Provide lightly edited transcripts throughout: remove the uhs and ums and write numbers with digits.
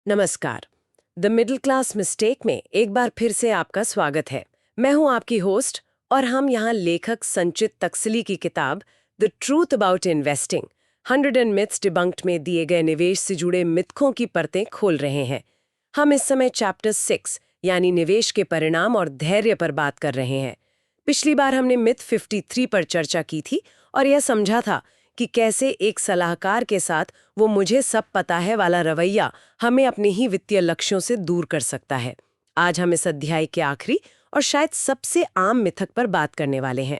नमस्कार। The middle class mistake में एक बार फिर से आपका स्वागत है। मैं हूं आपकी होस्ट और हम यहां लेखक संचित तक्सली की किताब the truth about investing 100 myths debunked में दिए गए निवेश से जुड़े मिथकों की परतें खोल रहे हैं। हम इस समय चैप्टर 6 यानी निवेश के परिणाम और धैर्य पर बात कर रहे हैं। पिछली बार हमने मिथ 53 पर चर्चा की थी और यह समझा था कि कैसे एक सलाहकार के साथ वो मुझे सब पता है वाला रवैया हमें अपने ही वित्तीय लक्ष्यों से दूर कर सकता है। आज हम इस अध्याय के आखिरी और शायद सबसे आम मिथक पर बात करने वाले हैं।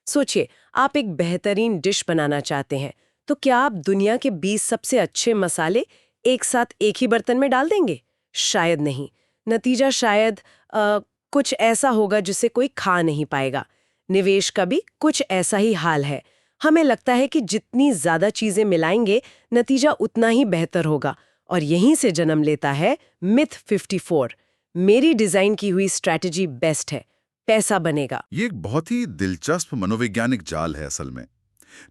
सोचिए, आप एक बेहतरीन डिश बनाना चाहते हैं, तो क्या आप दुनिया के 20 सबसे अच्छे मसाले एक साथ एक ही बर्तन में डाल देंगे? शायद नहीं। नतीजा शायद कुछ ऐसा होगा जिसे कोई खा नहीं पाएगा। निवेश का भी कुछ ऐसा ही हाल है। हमें लगता है कि जितनी ज्यादा चीजें मिलाएंगे, नतीजा उतना ही बेहतर होगा, और यहीं से जन्म लेता है मिथ 54। मेरी डिजाइन की हुई स्ट्रैटेजी बेस्ट है, पैसा बनेगा। ये एक बहुत ही दिलचस्प मनोवैज्ञानिक जाल है असल में।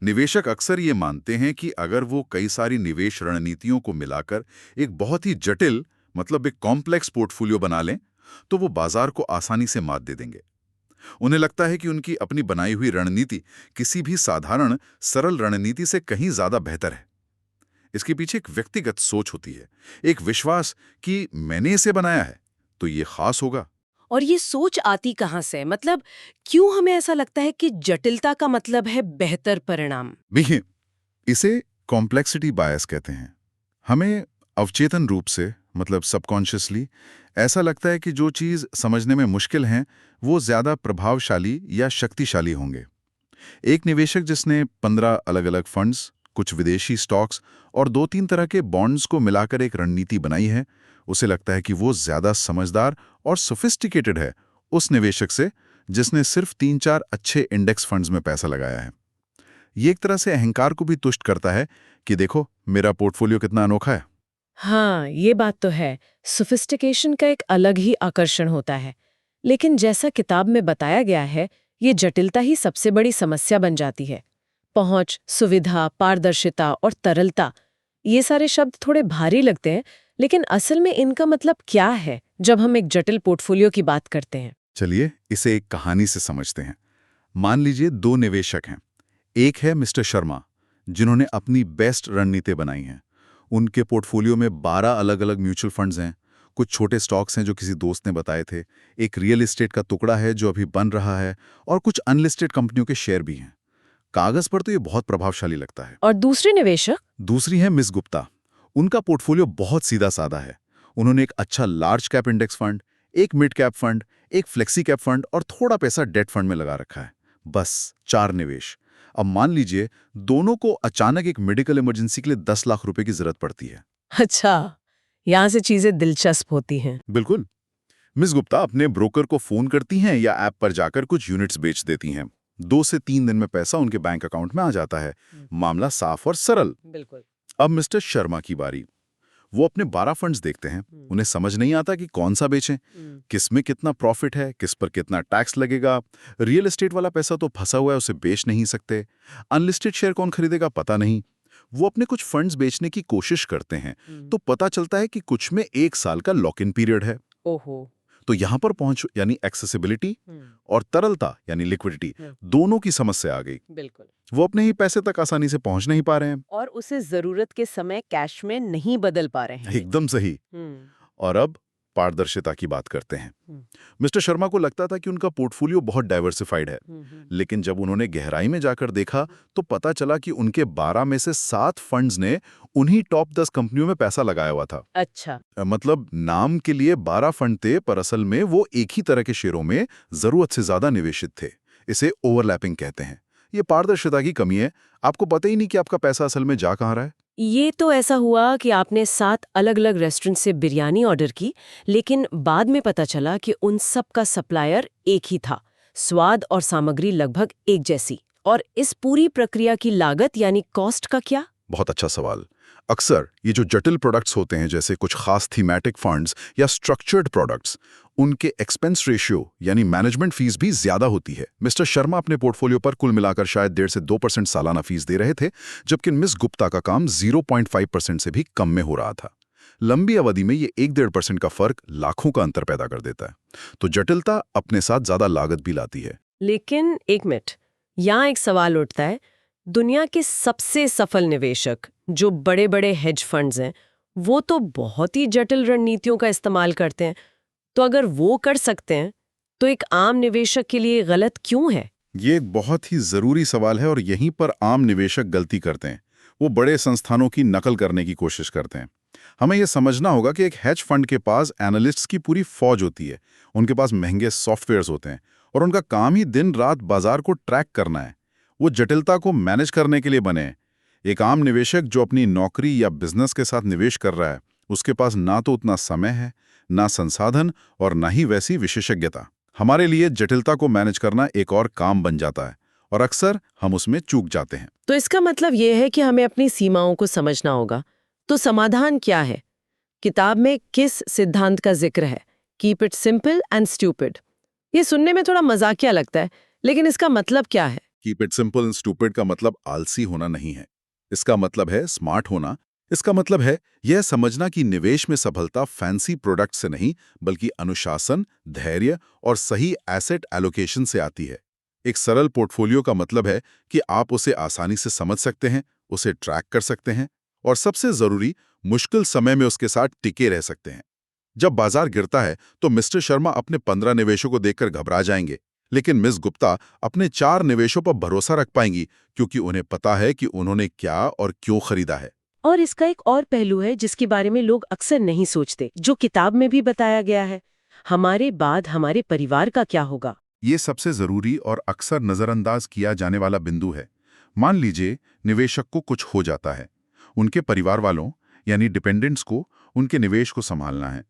निवेशक अक्सर ये मानते हैं कि अगर वो कई सारी निवेश रणनीतियों को मिलाकर एक बहुत ही जटिल मतलब एक कॉम्प्लेक्स पोर्टफोलियो बना लें, तो वो बाजार को आसानी से मात दे देंगे। उन्हें लगता है कि उनकी अपनी बनाई हुई रणनीति किसी भी साधारण सरल रणनीति से कहीं ज्यादा बेहतर है। इसके पीछे एक व्यक्तिगत सोच होती है, एक विश्वास कि मैंने इसे बनाया है तो ये खास होगा। और ये सोच आती कहाँ से? मतलब क्यों हमें ऐसा लगता है कि जटिलता का मतलब है बेहतर परिणाम? देखिए, इसे कॉम्प्लेक्सिटी बायस कहते हैं। हमें अवचेतन रूप से मतलब सबकॉन्शियसली ऐसा लगता है कि जो चीज़ समझने में मुश्किल है वो ज़्यादा प्रभावशाली या शक्तिशाली होंगे। एक निवेशक जिसने 15 अलग-अलग फंड्स, कुछ विदेशी स्टॉक्स और 2-3 तरह के बॉन्ड्स को मिलाकर एक रणनीति बनाई है, उसे लगता है कि वो ज़्यादा समझदार और सोफिस्टिकेटेड है उस निवेशक से जिसने सिर्फ 3-4 अच्छे इंडेक्स फंड्स में पैसा लगाया है। ये एक तरह से अहंकार को भी तुष्ट करता है कि देखो मेरा पोर्टफोलियो कितना अनोखा है। हाँ, ये बात तो है। सोफिस्टिकेशन का एक अलग ही आकर्षण होता है। लेकिन जैसा किताब में बताया गया है, ये जटिलता ही सबसे बड़ी समस्या बन जाती है। पहुंच, सुविधा, पारदर्शिता और तरलता, ये सारे शब्द थोड़े भारी लगते हैं, लेकिन असल में इनका मतलब क्या है जब हम एक जटिल पोर्टफोलियो की बात करते हैं? चलिए इसे एक कहानी से समझते हैं। मान लीजिए 2 निवेशक हैं। एक है मिस्टर शर्मा, जिन्होंने अपनी बेस्ट रणनीति बनाई है। उनके पोर्टफोलियो में 12 अलग-अलग म्यूचुअल फंड्स हैं, कुछ छोटे स्टॉक्स हैं जो किसी दोस्त ने बताए थे, एक रियल एस्टेट का टुकड़ा है जो अभी बन रहा है और कुछ अनलिस्टेड कंपनियों के शेयर भी हैं। कागज पर तो ये बहुत प्रभावशाली लगता है। और दूसरे निवेशक? दूसरी है मिस गुप्ता। उनका पोर्टफोलियो बहुत सीधा-साधा है। उन्होंने एक अच्छा लार्ज कैप इंडेक्स फंड, एक मिड कैप फंड, एक फ्लेक्सी कैप फंड और थोड़ा पैसा डेट फंड में लगा रखा है। बस 4 निवेश। अब मान लीजिए दोनों को अचानक एक मेडिकल इमरजेंसी के लिए 10 लाख रुपए की जरूरत पड़ती है। अच्छा, यहाँ से चीजें दिलचस्प होती हैं। बिल्कुल। मिस गुप्ता अपने ब्रोकर को फोन करती हैं या ऐप पर जाकर कुछ यूनिट्स बेच देती हैं। 2 से 3 दिन में पैसा उनके बैंक अकाउंट में आ जाता है। मामला साफ और सरल। बिल्कुल। अब मिस्टर शर्मा की बारी। वो अपने 12 फंड्स देखते हैं। उन्हें समझ नहीं आता कि कौन सा बेचें, किस में कितना प्रॉफिट है, किस पर कितना टैक्स लगेगा। रियल एस्टेट वाला पैसा तो फंसा हुआ है, उसे बेच नहीं सकते। अनलिस्टेड शेयर कौन खरीदेगा पता नहीं। वो अपने कुछ फंड्स बेचने की कोशिश करते हैं तो पता चलता है कि कुछ में 1 साल का लॉक इन पीरियड है। ओहो। तो यहां पर पहुंच यानी एक्सेसिबिलिटी और तरलता यानी लिक्विडिटी दोनों की समस्या आ गई। बिल्कुल। वो अपने ही पैसे तक आसानी से पहुंच नहीं पा रहे हैं। और उसे जरूरत के समय कैश में नहीं बदल पा रहे हैं। एकदम सही। और अब पारदर्शिता की बात करते हैं। मिस्टर शर्मा को लगता था कि उनका पोर्टफोलियो बहुत डाइवर्सिफाइड है, लेकिन जब उन्होंने गहराई में जाकर देखा तो पता चला कि उनके 12 में से 7 फंड्स ने उन्हीं टॉप 10 कंपनियों में पैसा लगाया हुआ था। अच्छा। मतलब नाम के लिए 12 फंड थे, पर असल में वो एक ही तरह के शेयरों में जरूरत से ज्यादा निवेशित थे। इसे ओवरलैपिंग कहते हैं। ये पारदर्शिता की कमी है। आपको पता ही नहीं कि आपका पैसा असल में जा कहाँ रहा है। ये तो ऐसा हुआ कि आपने 7 अलग-अलग रेस्टोरेंट से बिरयानी ऑर्डर की, लेकिन बाद में पता चला कि उन सब का सप्लायर एक ही था। स्वाद और सामग्री लगभग एक जैसी। और इस पूरी प्रक्रिया की लागत यानी कॉस्ट का क्या? बहुत अच्छा सवाल। अक्सर ये जो जटिल प्रोडक्ट्स होते हैं जैसे कुछ खास थीमेटिक फंड्स या स्ट्रक्चर्ड प्रोडक्ट्स, उनके एक्सपेंस रेशियो यानी मैनेजमेंट फीस भी ज्यादा होती है। मिस्टर शर्मा अपने पोर्टफोलियो पर कुल मिलाकर शायद 1.5 से 2% सालाना फीस दे रहे थे, जबकि मिस गुप्ता का काम 0.5% से भी कम में हो रहा था। लंबी अवधि में ये 1-1.5% का फर्क लाखों का अंतर पैदा कर देता है। तो जटिलता अपने साथ ज्यादा लागत भी लाती है। लेकिन एक मिनट, यहाँ एक सवाल उठता है। दुनिया के सबसे सफल निवेशक जो बड़े बड़े हेज फंड्स हैं, वो तो बहुत ही जटिल रणनीतियों का इस्तेमाल करते हैं। तो अगर वो कर सकते हैं, तो एक आम निवेशक के लिए गलत क्यों है? ये एक बहुत ही जरूरी सवाल है और यहीं पर आम निवेशक गलती करते हैं। वो बड़े संस्थानों की नकल करने की कोशिश करते हैं। हमें यह समझना होगा कि एक हेज फंड के पास एनालिस्ट्स की पूरी फौज होती है, उनके पास महंगे सॉफ्टवेयर्स होते हैं और उनका काम ही दिन रात बाजार को ट्रैक करना है। वो जटिलता को मैनेज करने के लिए बने हैं। एक आम निवेशक जो अपनी नौकरी या बिजनेस के साथ निवेश कर रहा है, उसके पास ना तो उतना समय है, ना संसाधन और ना ही वैसी विशेषज्ञता। हमारे लिए जटिलता को मैनेज करना एक और काम बन जाता है और अक्सर हम उसमें चूक जाते हैं। तो इसका मतलब ये है कि हमें अपनी सीमाओं को समझना होगा। तो समाधान क्या है? किताब में किस सिद्धांत का जिक्र है? Keep it simple and stupid. ये सुनने में थोड़ा मजाकिया लगता है, लेकिन इसका मतलब क्या है? Keep it simple and stupid का मतलब आलसी होना नहीं है। इसका मतलब है स्मार्ट होना। इसका मतलब है यह समझना कि निवेश में सफलता फैंसी प्रोडक्ट से नहीं, बल्कि अनुशासन, धैर्य और सही एसेट एलोकेशन से आती है। एक सरल पोर्टफोलियो का मतलब है कि आप उसे आसानी से समझ सकते हैं, उसे ट्रैक कर सकते हैं और सबसे जरूरी, मुश्किल समय में उसके साथ टिके रह सकते हैं। जब बाजार गिरता है तो मिस्टर शर्मा अपने 15 निवेशों को देखकर घबरा जाएंगे, लेकिन मिस गुप्ता अपने 4 निवेशों पर भरोसा रख पाएंगी, क्योंकि उन्हें पता है कि उन्होंने क्या और क्यों खरीदा है। और इसका एक और पहलू है जिसके बारे में लोग अक्सर नहीं सोचते, जो किताब में भी बताया गया है। हमारे बाद हमारे परिवार का क्या होगा? ये सबसे जरूरी और अक्सर नजरअंदाज किया जाने वाला बिंदु है। मान लीजिए निवेशक को कुछ हो जाता है, उनके परिवार वालों यानी डिपेंडेंट्स को उनके निवेश को संभालना है।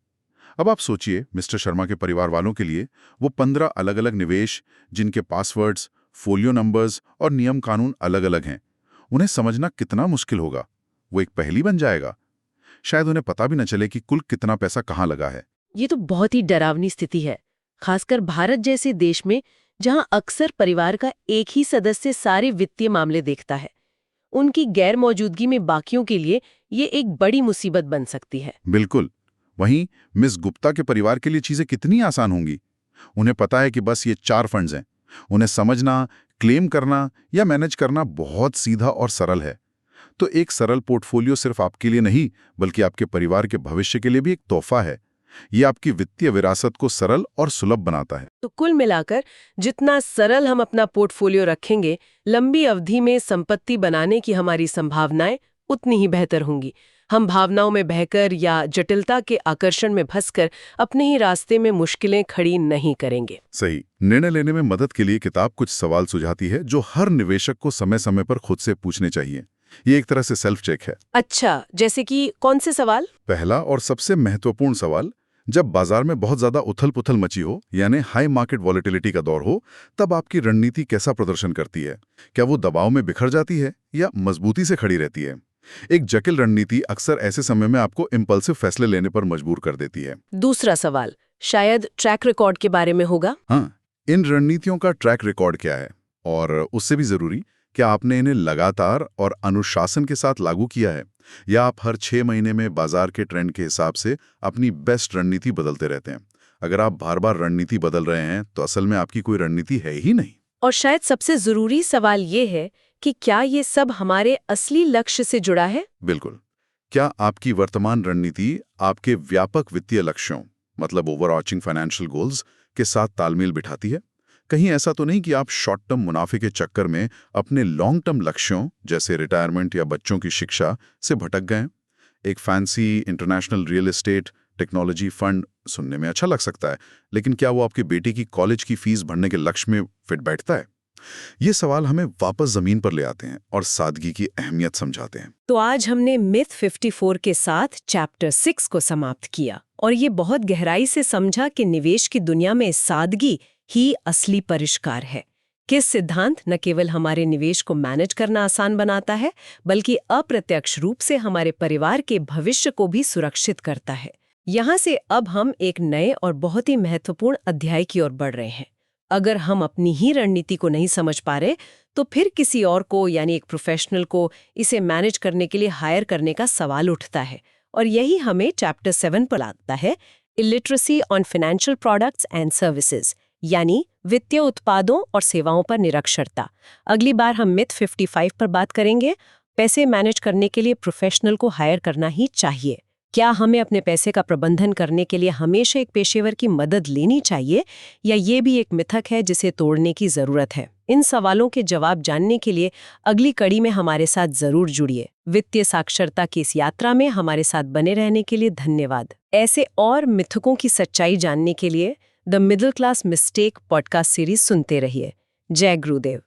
अब आप सोचिए, मिस्टर शर्मा के परिवार वालों के लिए वो 15 अलग अलग निवेश, जिनके पासवर्ड्स, फोलियो नंबर्स और नियम कानून अलग अलग हैं, उन्हें समझना कितना मुश्किल होगा। वो एक पहेली बन जाएगा। शायद उन्हें पता भी न चले कि कुल कितना पैसा कहाँ लगा है। ये तो बहुत ही डरावनी स्थिति है, खासकर भारत जैसे देश में, जहां अक्सर परिवार का एक ही सदस्य सारे वित्तीय मामले देखता है। उनकी गैर मौजूदगी में बाकियों के लिए ये एक बड़ी मुसीबत बन सकती है। बिल्कुल। वहीं मिस गुप्ता के परिवार के लिए चीजें कितनी आसान होंगी। उन्हें पता है कि बस ये 4 फंड्स हैं। उन्हें समझना, क्लेम करना या मैनेज करना बहुत सीधा और सरल है। तो एक सरल पोर्टफोलियो सिर्फ आपके लिए नहीं, बल्कि आपके परिवार के भविष्य के लिए भी एक तोहफा है। ये आपकी वित्तीय विरासत को सरल और सुलभ बनाता है। तो कुल मिलाकर, जितना सरल हम अपना पोर्टफोलियो रखेंगे, लंबी अवधि में संपत्ति बनाने की हमारी संभावनाएं उतनी ही बेहतर होंगी। हम भावनाओं में बहकर या जटिलता के आकर्षण में फंसकर अपने ही रास्ते में मुश्किलें खड़ी नहीं करेंगे। सही। निर्णय लेने में मदद के लिए किताब कुछ सवाल सुझाती है जो हर निवेशक को समय समय पर खुद से पूछने चाहिए। ये एक तरह से सेल्फ चेक है। अच्छा, जैसे कि कौन से सवाल? पहला और सबसे महत्वपूर्ण सवाल, जब बाजार में बहुत ज्यादा उथल-पुथल मची हो, यानी हाई मार्केट वॉलेटिलिटी का दौर हो, तब आपकी रणनीति कैसा प्रदर्शन करती है? क्या वो दबाव में बिखर जाती है या मजबूती से खड़ी रहती है? एक जटिल रणनीति अक्सर ऐसे समय में आपको इम्पल्सिव फैसले लेने पर मजबूर कर देती है। दूसरा सवाल शायद ट्रैक रिकॉर्ड के बारे में होगा। हाँ, इन रणनीतियों का ट्रैक रिकॉर्ड क्या है, और उससे भी जरूरी, क्या आपने इन्हें लगातार और अनुशासन के साथ लागू किया है, या आप हर 6 महीने में बाजार के ट्रेंड के हिसाब से अपनी बेस्ट रणनीति बदलते रहते हैं? अगर आप बार बार रणनीति बदल रहे हैं तो असल में आपकी कोई रणनीति है ही नहीं। और शायद सबसे जरूरी सवाल ये है कि क्या ये सब हमारे असली लक्ष्य से जुड़ा है? बिल्कुल। क्या आपकी वर्तमान रणनीति आपके व्यापक वित्तीय लक्ष्यों, मतलब ओवरऑचिंग फाइनेंशियल गोल्स, के साथ तालमेल बिठाती है? कहीं ऐसा तो नहीं कि आप शॉर्ट टर्म मुनाफे के चक्कर में अपने लॉन्ग टर्म लक्ष्यों जैसे रिटायरमेंट या बच्चों की शिक्षा से भटक गए? एक fancy international real estate technology fund सुनने में अच्छा लग सकता है, लेकिन क्या वो आपके बेटे की कॉलेज की फीस भरने के लक्ष्य में फिट बैठता है? ये सवाल हमें वापस जमीन पर ले आते हैं और सादगी की अहमियत समझाते हैं। तो आज हमने मिथ 54 के साथ चैप्टर 6 को समाप्त किया और ये बहुत गहराई से समझा कि निवेश की दुनिया में सादगी ही असली परिष्कार है। किस सिद्धांत न केवल हमारे निवेश को मैनेज करना आसान बनाता है, बल्कि अप्रत्यक्ष रूप से हमारे परिवार के भविष्य को भी सुरक्षित करता है। यहाँ से अब हम एक नए और बहुत ही महत्वपूर्ण अध्याय की ओर बढ़ रहे हैं। अगर हम अपनी ही रणनीति को नहीं समझ पा रहे, तो फिर किसी और को, यानी एक प्रोफेशनल को, इसे मैनेज करने के लिए हायर करने का सवाल उठता है। और यही हमें चैप्टर 7 पर लाता है, illiteracy on financial products and services, यानी वित्तीय उत्पादों और सेवाओं पर निरक्षरता। अगली बार हम मिथ 55 पर बात करेंगे, पैसे मैनेज करने के लिए प्रोफेशनल को हायर करना ही चाहिए। क्या हमें अपने पैसे का प्रबंधन करने के लिए हमेशा एक पेशेवर की मदद लेनी चाहिए, या ये भी एक मिथक है जिसे तोड़ने की जरूरत है? इन सवालों के जवाब जानने के लिए अगली कड़ी में हमारे साथ जरूर जुड़िए। वित्तीय साक्षरता की इस यात्रा में हमारे साथ बने रहने के लिए धन्यवाद। ऐसे और मिथकों की सच्चाई जानने के लिए the middle class mistake podcast series सुनते रहिए। जय गुरुदेव।